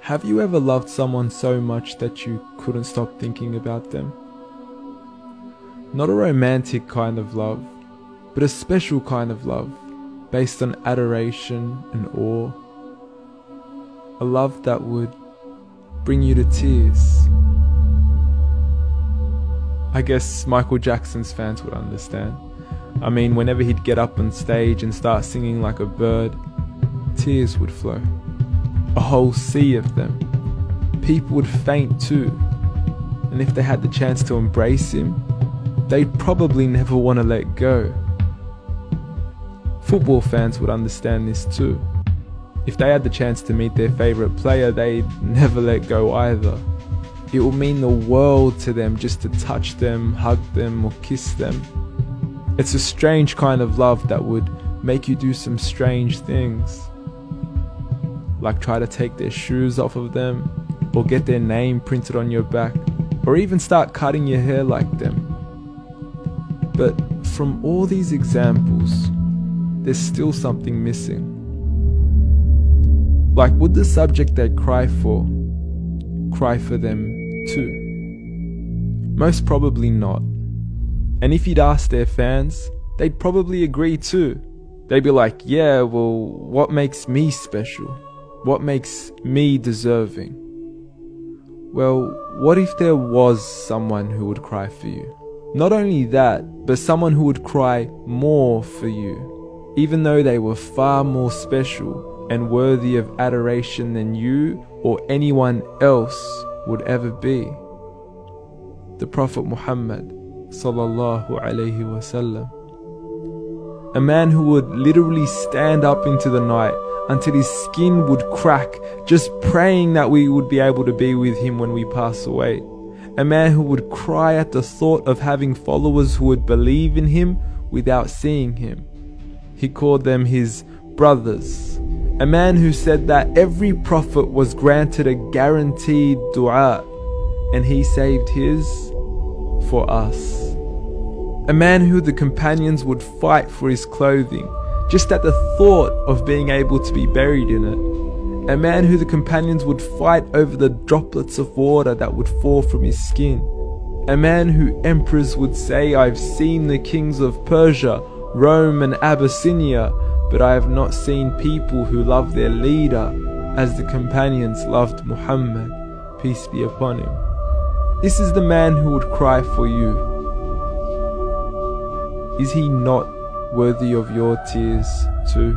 Have you ever loved someone so much that you couldn't stop thinking about them? Not a romantic kind of love, but a special kind of love, based on adoration and awe. A love that would bring you to tears. I guess Michael Jackson's fans would understand. I mean, whenever he'd get up on stage and start singing like a bird, tears would flow. A whole sea of them. People would faint too. And if they had the chance to embrace him, they'd probably never want to let go. Football fans would understand this too. If they had the chance to meet their favourite player, they'd never let go either. It would mean the world to them just to touch them, hug them, or kiss them. It's a strange kind of love that would make you do some strange things. Like try to take their shoes off of them, or get their name printed on your back, or even start cutting your hair like them. But from all these examples, there's still something missing. Like, would the subject they cry for them too? Most probably not. And if you'd ask their fans, they'd probably agree too. They'd be like, yeah, well, what makes me special? What makes me deserving? Well, what if there was someone who would cry for you? Not only that, but someone who would cry more for you, even though they were far more special and worthy of adoration than you or anyone else would ever be. The Prophet Muhammad sallallahu alaihi wasallam. A man who would literally stand up into the night until his skin would crack, just praying that we would be able to be with him when we pass away. A man who would cry at the thought of having followers who would believe in him without seeing him. He called them his brothers. A man who said that every prophet was granted a guaranteed dua, and he saved his for us. A man who the companions would fight for his clothing, just at the thought of being able to be buried in it. A man who the companions would fight over the droplets of water that would fall from his skin. A man who emperors would say, I've seen the kings of Persia, Rome and Abyssinia, but I have not seen people who love their leader as the companions loved Muhammad, peace be upon him. This is the man who would cry for you. Is he not worthy of your tears too?